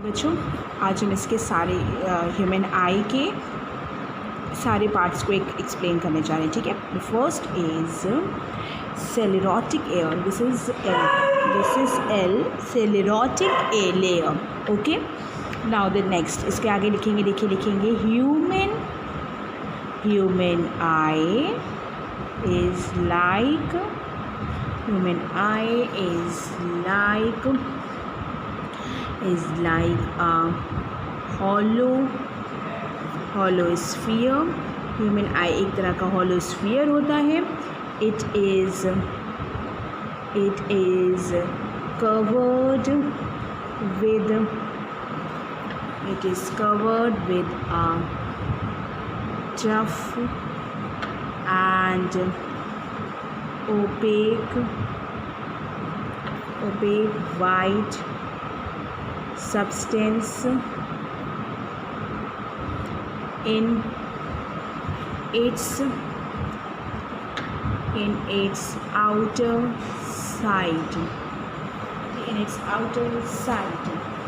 बच्चों, आज हम इसके सारे ह्यूमन आई के सारे पार्ट्स को एक्सप्लेन करने जा रहे हैं. ठीक है. The first is sclerotic layer. This is एल sclerotic a layer. Okay. Now the next, इसके आगे लिखेंगे, देखिए लिखेंगे human eye is like a hollow sphere. Human eye एक तरह का hollow sphere होता है. It is covered with a tough and opaque white substance in its outer side.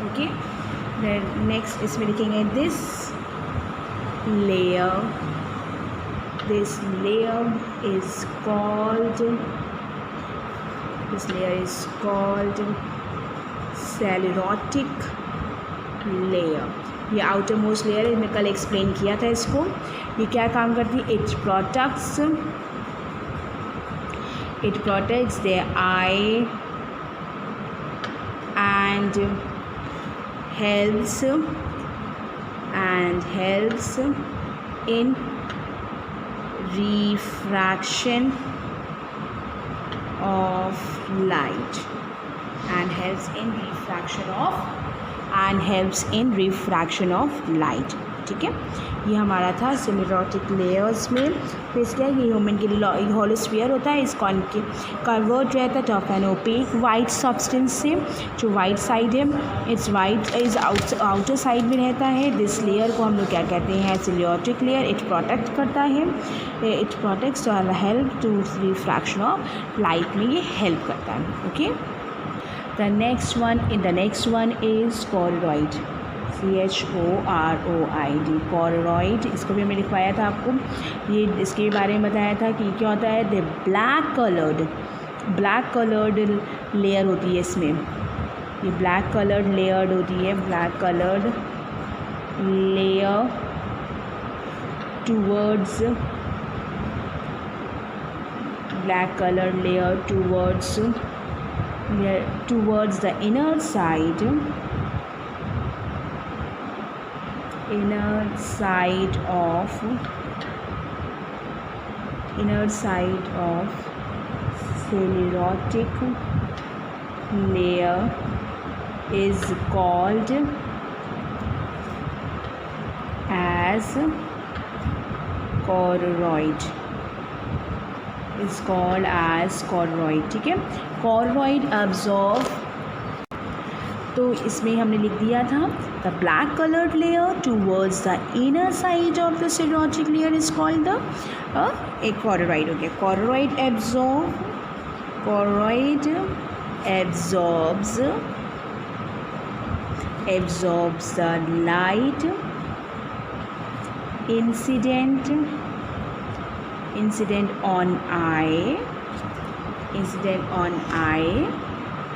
Okay. Then next इसमें लिखेंगे this layer is called sclerotic layer. ये outer most layer है. मैं कल एक्सप्लेन किया था इसको. ये क्या काम करती है? It protects the I and helps in refraction of light and helps in refraction of light. ठीक है. ये हमारा था सेलेरोटिक लेयर्स में. फिर इसका ये ह्यूमन के लिए हॉलो स्फीयर होता है. इसका कन्वर्ट रहता है tough and opaque white substance से. जो वाइट साइड है, इट्स आउटर साइड में रहता है. दिस लेयर को हम लोग क्या कहते हैं? सेलेरोटिक लेयर. इट प्रोटेक्ट करता है. It protects to help to refraction of light में ये हेल्प करता है. Okay. The next one is choroid. CHOROID. choroid. इसको भी मैंने लिखवाया था आपको. ये इसके बारे में बताया था कि क्या होता है. द ब्लैक कलर्ड लेयर होती है इसमें. ये ब्लैक कलर्ड लेयर होती है. Black coloured layer towards the inner side of sclerotic layer is called as choroid. ठीक है. choroid absorb. तो इसमें हमने लिख दिया था the black coloured layer towards the inner side of the sclerotic layer is called the एक choroid हो गया. choroid absorbs the light incident on eye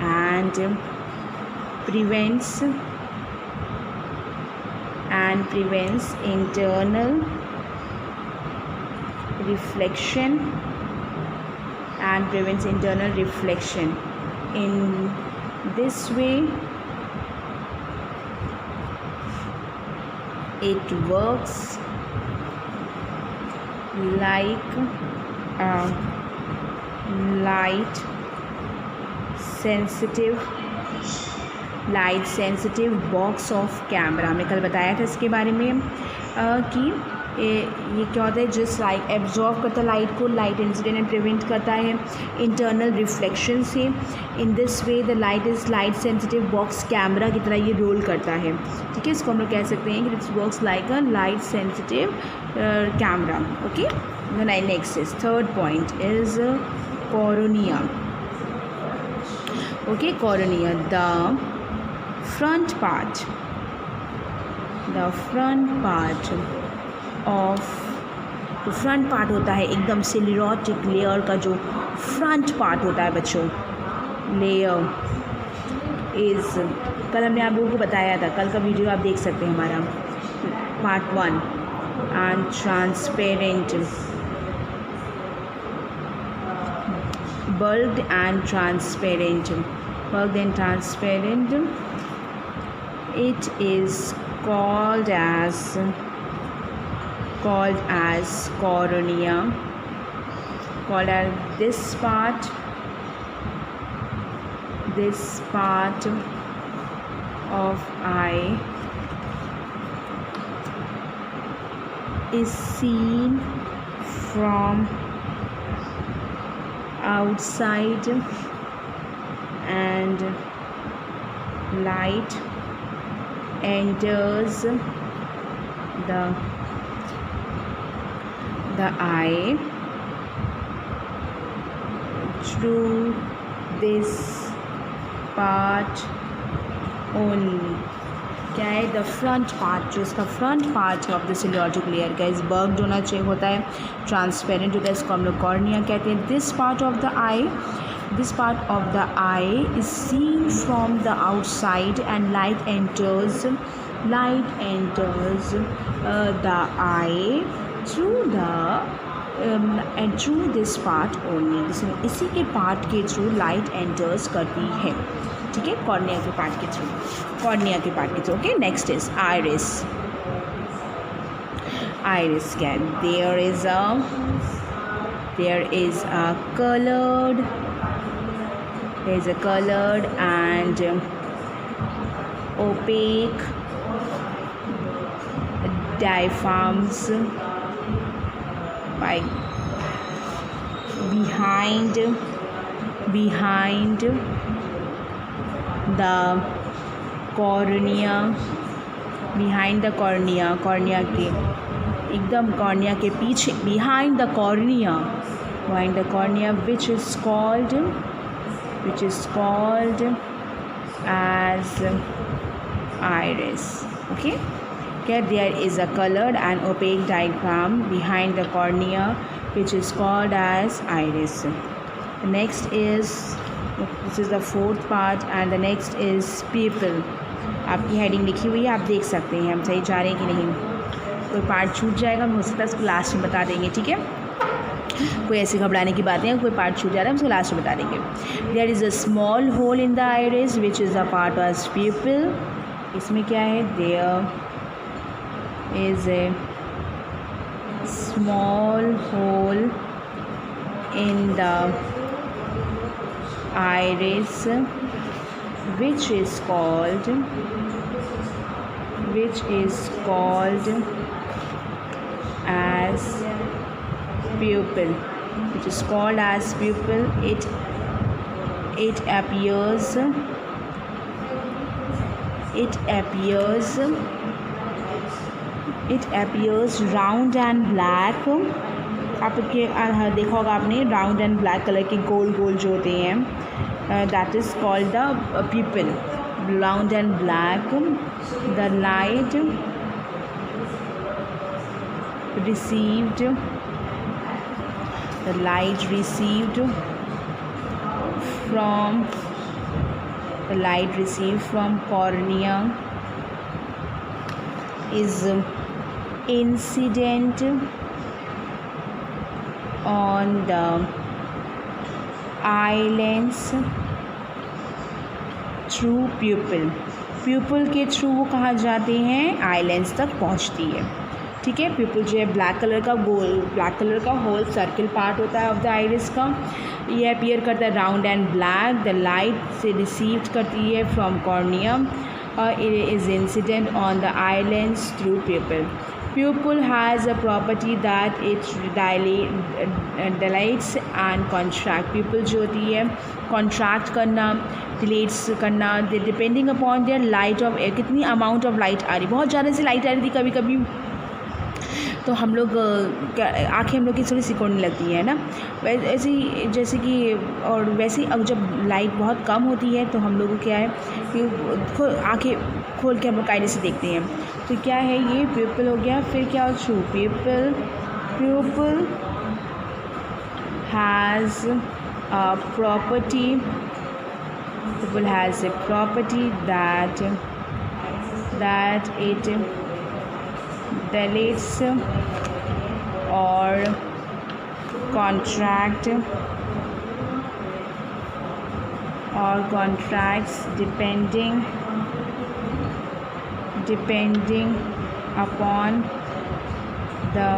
and prevents internal reflection in this way it works like a light sensitive box of camera. मैं कल बताया था इसके बारे में कि ये क्या होता है. जस्ट लाइट एब्जॉर्व करता है लाइट को. लाइट इंसिडेंट एंड प्रिवेंट करता है इंटरनल रिफ्लेक्शन से. In this way the light is light sensitive box camera की तरह ये रोल करता है. ठीक है. इसको हम लोग कह सकते हैं कि it's works like a light sensitive camera. Okay. Next is third point is cornea. Okay, cornea. The front part of तो फ्रंट पार्ट होता है एकदम सेलेरोटिक लेयर का जो फ्रंट पार्ट होता है बच्चों, लेयर इज़, कल हमने आप लोगों को बताया था, कल का वीडियो आप देख सकते हैं हमारा part 1, and transparent, bulked and transparent, it is called as cornea, called as this part of eye is seen from outside and light enters the eye through this part only. क्या है, the front part, जो इसका front part है of the sclerotic layer का इस बर्ग्ड होना चाहिए, होता है ट्रांसपेरेंट होता है, इसको हम लोग कॉर्निया कहते हैं. This part of the I is seen from the outside and light enters the I through this part only. इसी के पार्ट के थ्रू लाइट एंटर्स करती है, ठीक है, कॉर्निया के पार्ट के through. Okay, next is iris. क्या है, there is a colored and opaque diaphragms behind the cornea, cornea के एकदम, कॉर्निया के पीछे, behind the cornea, which is called as iris. Okay, there is a colored and opaque diaphragm behind the cornea which is called as iris. The next is, this is the fourth part, and the next is pupil. आपकी heading लिखी हुई है, आप देख सकते हैं हम सही जा रहे हैं कि नहीं. कोई पार्ट छूट जाएगा, हो सकता है उसको लास्ट में बता देंगे, ठीक है, कोई ऐसी घबराने की बात नहीं है. कोई पार्ट छूट जा रहा है, हम उसको लास्ट में बता देंगे. There is a small hole in the iris which is a part of pupil. इसमें क्या है, there is a small hole in the iris which is called as pupil. It appears round and black. आपके देखा होगा आपने, round and black colour के गोल गोल जो होते हैं, that is called the pupil. Round and black. The light received from cornea is incident on the eye lens through pupil के through वो कहाँ जाते हैं, आई लेंस तक पहुँचती है, ठीक है. प्यूपल जो है ब्लैक कलर का होल सर्किल पार्ट होता है ऑफ द आइरिस का, ये अपीयर करता है round and black. The light से रिसीव्ड करती है from cornea, it is incident on the eye lens through pupil. Pupil has a property that it dilates and contract. Pupil जो होती है contract करना, dilates करना, depending upon their light of कितनी amount of light आ रही, बहुत ज़्यादा से लाइट आ रही थी कभी कभी तो हम लोग आँखें हम लोग की थोड़ी सिकुड़ने लगती है ना, ऐसे ही जैसे कि। और वैसे ही अब जब लाइट बहुत कम होती है तो हम लोग को क्या है कि आँखें खोल के हम लोग कायदे से देखते हैं। तो क्या है ये प्यूपल हो गया। फिर क्या हो pupil has a property that it dilates or contracts depending upon the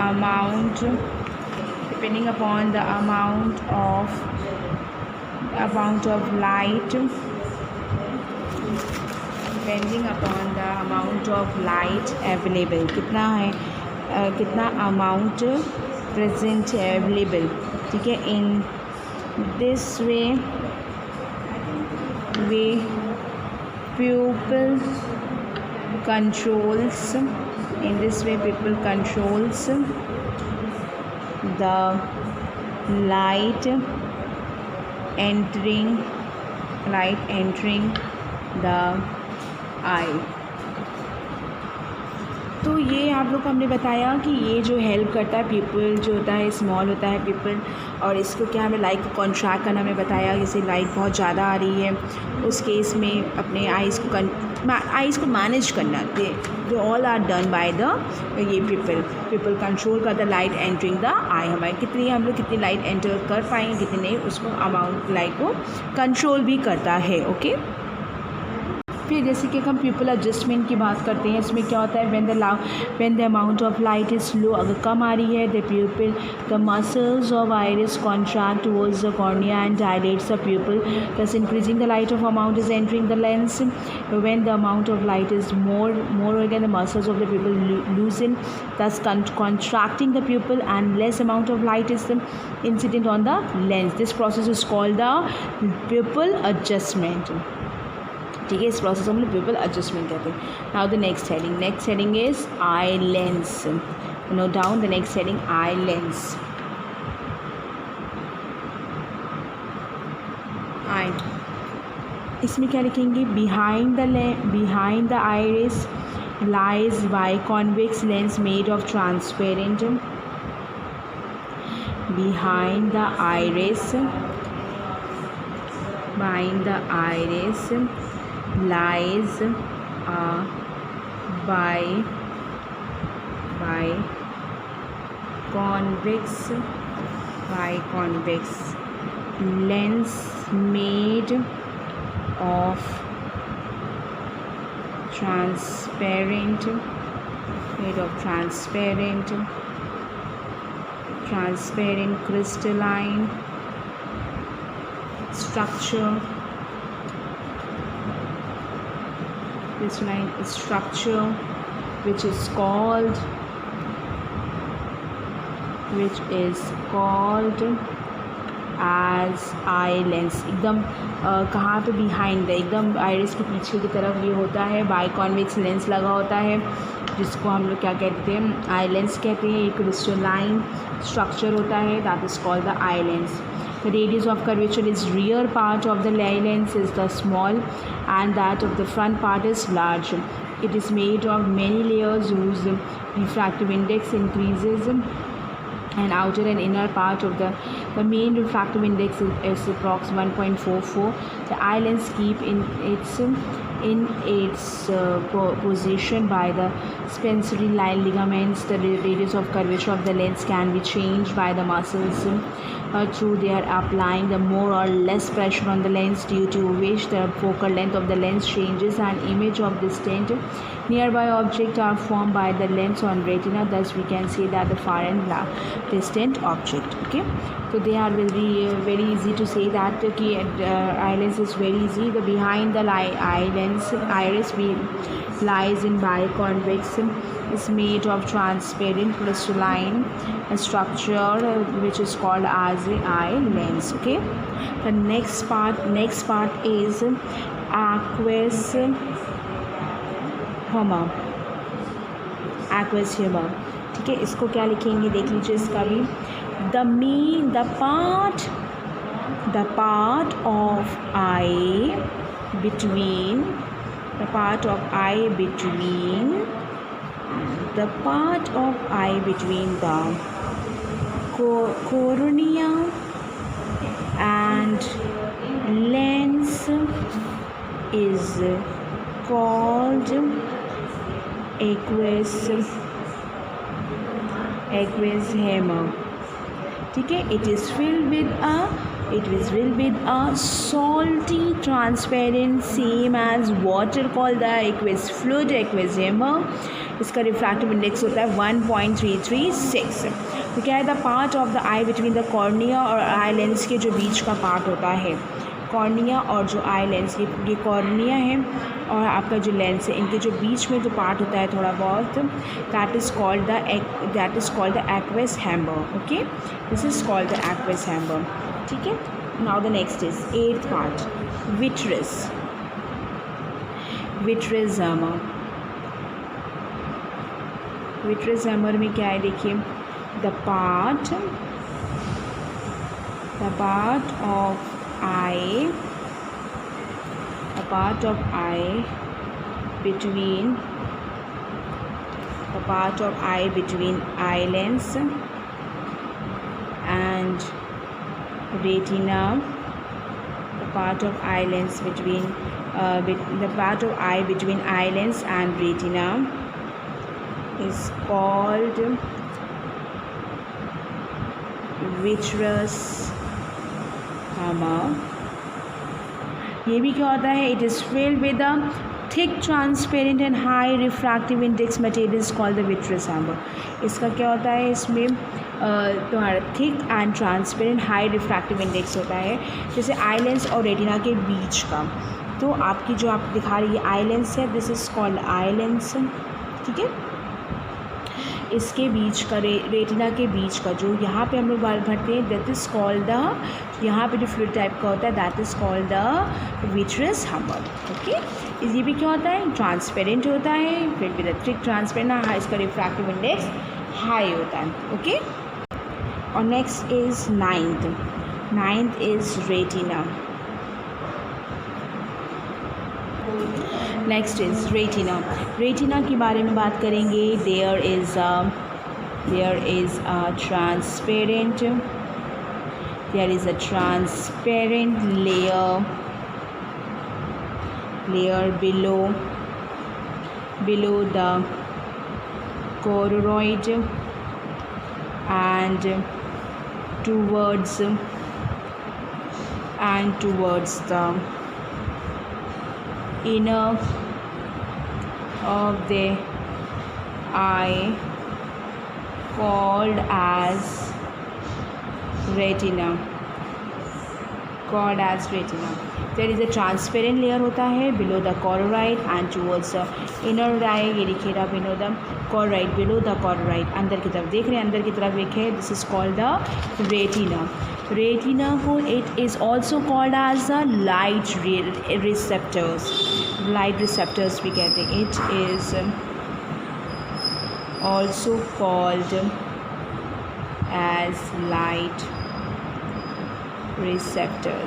amount of light available, कितना है कितना अमाउंट प्रेजेंट है अवेलेबल, ठीक है। In this way pupil controls the light entering the eye। तो ये आप लोग को हमने बताया कि ये जो हेल्प करता है पीपल जो होता है स्मॉल होता है पीपल, और इसको क्या हमें लाइट को कॉन्ट्रैक्ट करना हमें बताया। जैसे लाइट बहुत ज़्यादा आ रही है उस केस में अपने आइज़ को मैनेज करना, they all are done by the ये पीपल कंट्रोल कर the light entering the eye. हमारे हम लोग कितनी लाइट एंटर कर पाएंगे कितनी नहीं, उसको अमाउंट लाइट को कंट्रोल भी करता है। ओके। फिर जैसे कि हम प्यूपल एडजस्टमेंट की बात करते हैं, इसमें क्या होता है when the amount of light is low, अगर कम आ रही है the muscles of iris contract towards the cornea and dilates the pupal thus increasing the light of amount is entering the lens। when the amount of light is more again the muscles of the pupil loosen thus contracting the pupil and less amount of light is incident on the lens। this process is called the pupil adjustment, ठीक है। इस process को हम लोग people adjustment कहते हैं। Now the next heading is eye lens. Note down the next heading eye lens. Eye इसमें क्या लिखेंगे, behind the iris lies biconvex lens made of transparent. behind the iris lies a biconvex lens made of transparent crystalline structure which is called as eye lens। एकदम कहाँ पे behind है, एकदम iris के पीछे की तरफ ये होता है, बाइकॉन्वेक्स लेंस लगा होता है जिसको हम लोग क्या कहते हैं, आई लेंस कहते हैं। एक क्रिस्टलाइन स्ट्रक्चर होता है that is called the eye lens. The radius of curvature is rear part of the eye lens is the small and that of the front part is large. It is made of many layers whose refractive index increases and outer and inner part of the main refractive index is approx 1.44. The eye lens keep in its position by the Spencer line ligaments. The radius of curvature of the lens can be changed by the muscles through their applying the more or less pressure on the lens, due to which the focal length of the lens changes and image of distant nearby object are formed by the lens on retina. Thus we can say that the far and distant object। okay, so they are very easy to say that eye lens is very easy। The behind the eye lens iris lies in biconvex is made of transparent crystalline structure which is called as the eye lens। okay, the next part is aqueous humor। Aqueous humour. ठीक है, इसको क्या लिखेंगे देख लीजिए इसका भी। The part of I between the part of eye between the cornea and lens is called aqueous humor। ठीक है, it is filled with a salty transparent same as water called the aqueous fluid aqueous humor। इसका refractive index होता है 1.336। तो क्या है, the part of the I between the cornea और eye lens के जो बीच का पार्ट होता है, कॉर्निया और जो आई लेंस, ये कॉर्निया है और आपका जो लेंस है, इनके जो बीच में जो पार्ट होता है थोड़ा बहुत, that is called the aqueous chamber. Okay, this is called the aqueous chamber. ठीक है, now the next is 8th part, vitreous chamber. Vitreous chamber में क्या है देखिए, the part of eye between eye lens and retina, the part of eye between eye lens and retina is called vitreous hammer। ये भी क्या होता है, it is filled with a thick transparent and high refractive index material called the vitreous hammer. इसका क्या होता है, इसमें तुम्हारा thick and transparent high refractive index होता है, जैसे आई लेंस और रेटिना के बीच का। तो आपकी जो आप दिखा रही है आई लेंस है, this is called eye lens. ठीक है, इसके बीच का रेटिना के बीच का जो यहाँ पे हम लोग बाल भरते हैं, दैट इज़ कॉल्ड द, यहाँ पे जो फ्लूइड टाइप का होता है, that is called the vitreous hammer. Okay, ये भी क्या होता है, ट्रांसपेरेंट होता है, फिर भी थिक ट्रांसपेरेंट, इसका रिफ्रैक्टिव इंडेक्स हाई होता है। ओके, और next is 9th is retina. Next is retina के बारे में बात करेंगे। There is a transparent layer below the choroid and towards the inner of the eye called as retina। There is a transparent layer होता है below the choroid and towards the inner eye। ये लिखिएगा below the choroid, अंदर की तरफ देख रहे हैं, अंदर की तरफ एक है, this is called the retina को it is also called as the light receptors भी कहते हैं। It is also called as light receptor।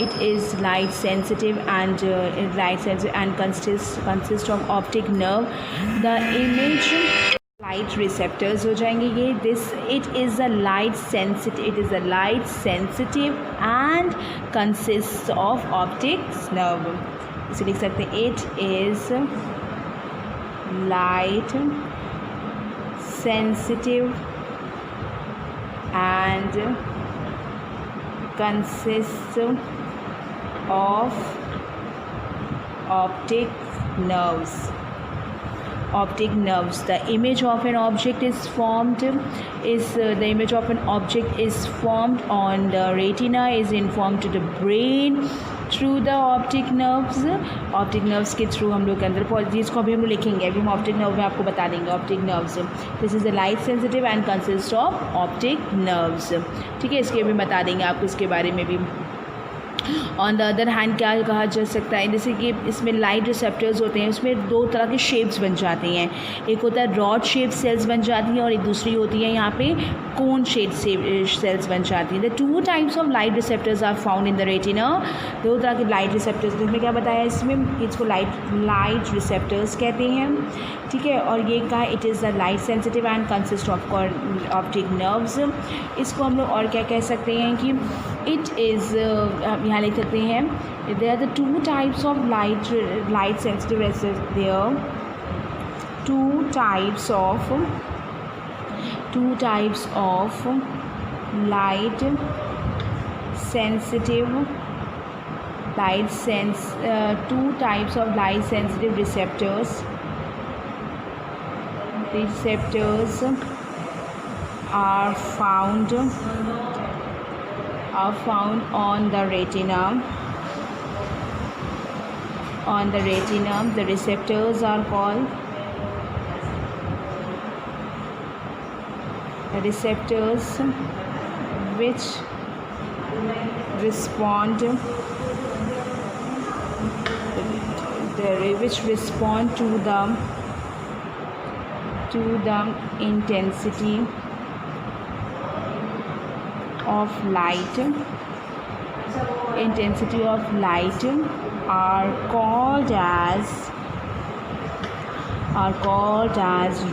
It is light sensitive and consists of optic nerve। The image light receptors हो जाएंगे ये। It is a light sensitive and consists of optic nerve। इसे लिख सकते हैं, it is light sensitive and consists of optic nerves। The image of an object is formed on the retina is informed to the brain through the optic nerves के through हम लोग के अंदर जिसको अभी हम लोग लिखेंगे, अभी हम ऑप्टिक नर्व में आपको बता देंगे optic nerves. This is the light sensitive and consist of optic nerves. ठीक है, इसके भी बता देंगे आपको इसके बारे में भी। ऑन द अदर हैंड क्या कहा जा सकता है, जैसे कि इसमें लाइट रिसेप्टर्स होते हैं, उसमें दो तरह के शेप्स बन जाती हैं, एक होता है रॉड शेप सेल्स बन जाती हैं और एक दूसरी होती है यहाँ पे कोन शेप सेल्स बन जाती हैं। The two types of light receptors are found in the retina. दो तरह के लाइट रिसेप्टर्स, इसमें क्या बताया, इसमें इसको लाइट रिसेप्टर्स कहते हैं, ठीक है। और ये कहा it is the light sensitive and consist of optic nerves. इसको हम लोग और क्या कह सकते हैं कि इट इज़, यहाँ लिख सकते हैं there are the two types of light sensitive there two types of light sensitive receptors are found on the retina. The receptors are called receptors which respond to the intensity of light are called as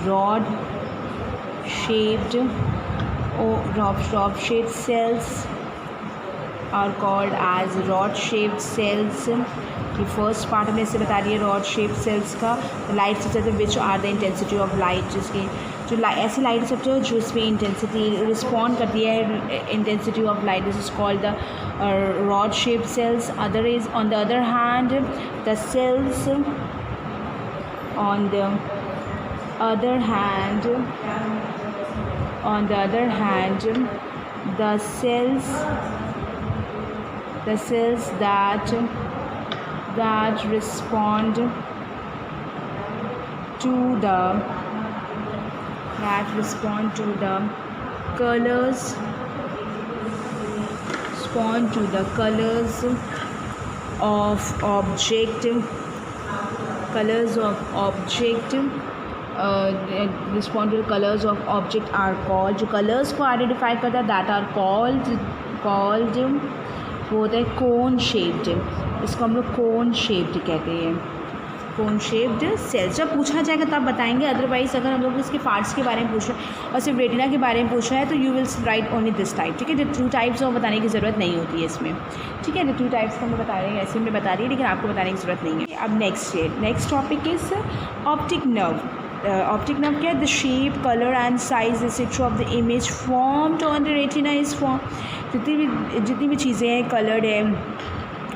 rod shaped cells are called as rod shaped cells. ये first part में से बता रही है rod shape cells का। Light receptor which are the intensity of light, जिसकी जो ऐसी लाइट रिसेप्टर जो इसमें इंटेंसिटी रिस्पॉन्ड करती है intensity of light, this is called the rod shape cells. Other is on the other hand the cells the cells that respond to the colors of object respond to the colors of object are called, जो colours को identify करता है that are called वो होता है कोन shaped. इसको हम लोग कोन शेप्ड कहते हैं, कोन शेप्ड सेल्स। जब पूछा जाएगा तब बताएंगे, अदरवाइज अगर हम लोग इसके पार्ट्स के बारे में पूछ रहे हैं और सिर्फ रेटिना के बारे में पूछ रहा है तो you will write only this type, ठीक है। जो टू टाइप्स और बताने की ज़रूरत नहीं होती है इसमें, ठीक है। जो टू टाइप्स का मैं बता रही हूँ ऐसे में बता रही है, लेकिन आपको बताने की ज़रूरत नहीं है। अब next topic is optic nerve. Optic nerve क्या है, the shape colour and size etcetera of the image formed on the retina is form. जितनी भी चीज़ें हैं, कलर है,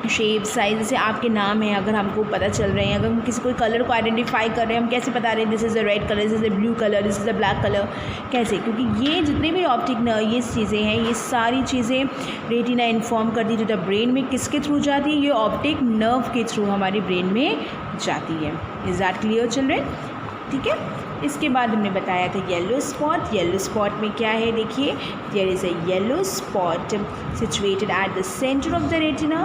शेप, साइज, जैसे आपके नाम है, अगर हमको पता चल रहे हैं, अगर हम किसी कोई कलर को आइडेंटिफाई कर रहे हैं, हम कैसे बता रहे हैं this is a red colour, this is a blue colour, this is a black colour, कैसे? क्योंकि ये जितने भी ऑप्टिक नर्व ये चीज़ें हैं, ये सारी चीज़ें रेटिना इन्फॉर्म करती है, जो द ब्रेन में किसके थ्रू जाती है, ये ऑप्टिक नर्व के थ्रू हमारे ब्रेन में जाती है। Is that clear children? ठीक है। इसके बाद हमने बताया था येलो स्पॉट। येलो स्पॉट में क्या है, देखिए, there is a yellow spot situated at the centre of the retina.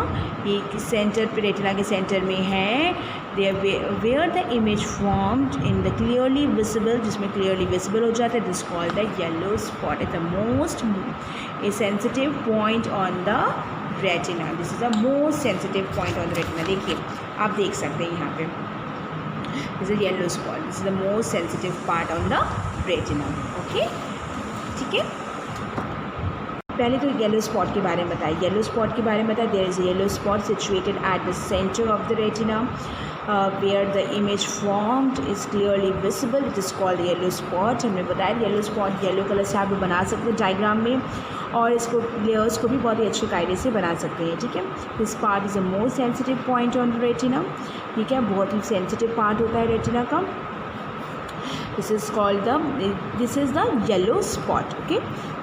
ये सेंटर पे, रेटिना के सेंटर में है। Where the image formed in the clearly visible, जिसमें क्लियरली विजिबल हो जाता है, this called the yellow spot. Is the most sensitive point on the retina. This is the most sensitive point on the retina. देखिए, आप देख सकते हैं यहाँ पे, this is yellow spot, this is the most sensitive part on the retina, okay, ठीक है। पहले तो येलो स्पॉट के बारे में बताया, येलो स्पॉट के बारे में बताया, there is yellow spot situated at the centre of the retina where the image formed is clearly visible, it is called yellow spot. हमने बताया येलो स्पॉट येलो कलर से आप बना सकते हैं डायग्राम में, और इसको लेयर्स को भी बहुत ही अच्छे कायदे से बना सकते हैं, ठीक है। This part is the most sensitive point on retina, ठीक है, बहुत ही सेंसिटिव पार्ट होता है रेटिना का। This is the yellow spot. Okay,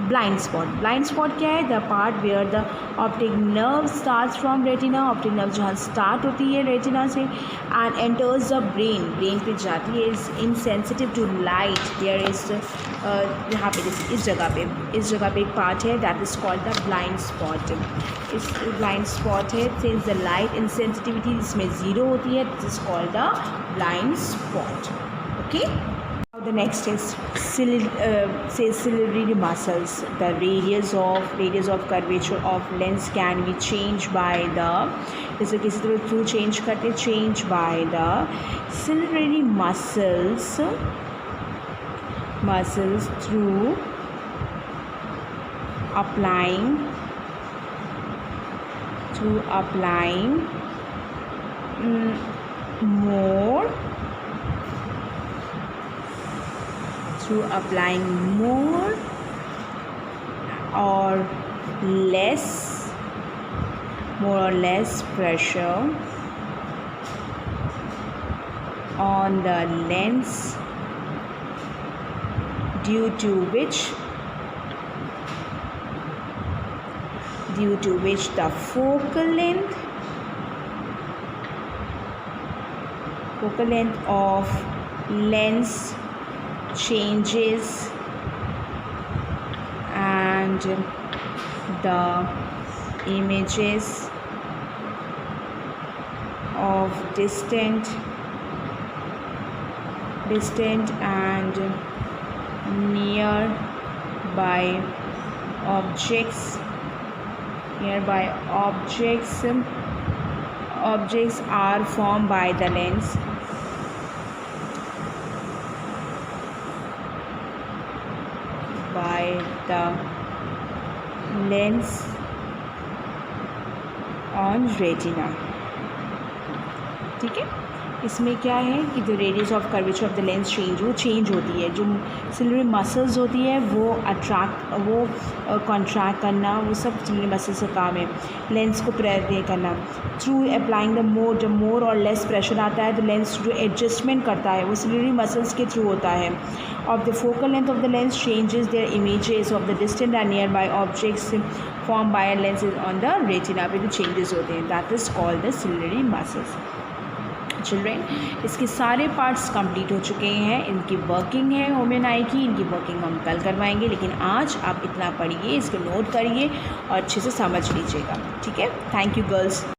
blind spot क्या है? The part where the optic nerve starts from retina. Optic nerve जहाँ start होती है रेटिना से एंड एंटर्स द ब्रेन पे जाती है. Is insensitive to light. There is यहाँ पे इस जगह पे एक पार्ट है that is called the blind spot. इस ब्लाइंड स्पॉट है सिंस द लाइट इंसेंसिटिविटी इसमें ज़ीरो होती है. This is called the blind spot. Okay, the next is ciliary muscles. The radius of curvature of lens can be changed by the जैसे किसी तरह through change करते change by the ciliary muscles through applying more or less pressure on the lens, due to which the focal length of lens changes and the images of distant and nearby objects are formed by the lens on retina. ठीक है, इसमें क्या है कि जो radius of curvature of the lens change होती है. जो सिलियरी मसल्स होती है वो कॉन्ट्रैक्ट करना, वो सब सिलियरी मसल्स का काम है. लेंस को प्रेयर करना थ्रू अप्लाइंग द मोर और लेस प्रेशर आता है तो लेंस जो एडजस्टमेंट करता है वो सिलियरी मसल्स के थ्रू होता है. Of the focal length of the lens changes there images of the distant and nearby objects form by lenses on the retina पे जो चेंजेस होते हैं that is called the ciliary muscles. Children, इसके सारे parts complete हो चुके हैं. इनकी वर्किंग है होमियन आई की, इनकी वर्किंग हम कल करवाएंगे, लेकिन आज आप इतना पढ़िए, इसको नोट करिए और अच्छे से समझ लीजिएगा. ठीक है, थैंक यू गर्ल्स.